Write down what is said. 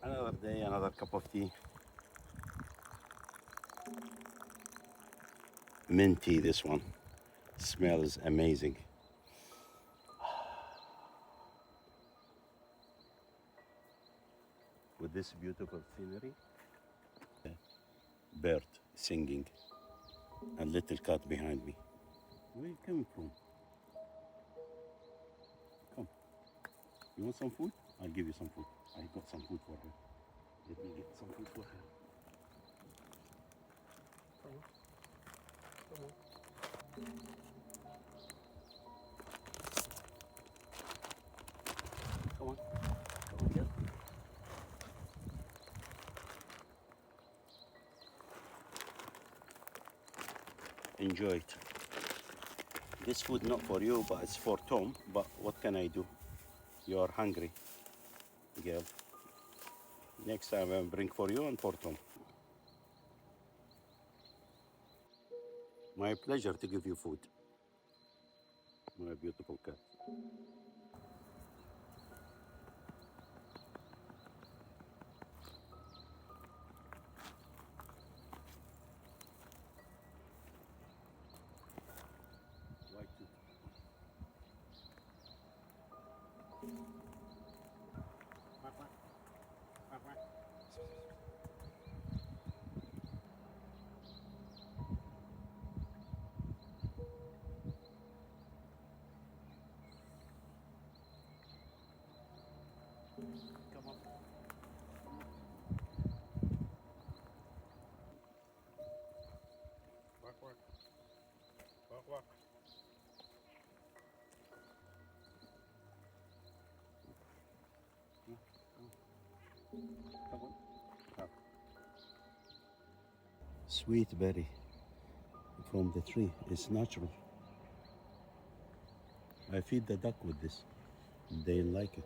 Another day, another cup of tea. Mint tea, this one. Smells amazing. With this beautiful scenery. Bird singing. And little cat behind me. Where are you coming from? Come. You want some food? I'll give you some food. I got some food for her. Let me get some food for her. Come on. Come on. Come on. Come on, girl. Enjoy it. This food not for you, but it's for Tom. But what can I do? You are hungry, girl. Next time I'll bring for you and for Tom. My pleasure to give you food. My beautiful cat. White too. Quack, quack. Quack, quack. Come on. Quack, quack. Quack, quack. Come on. Come. Sweet berry from the tree. It's natural. I feed the duck with this. They like it.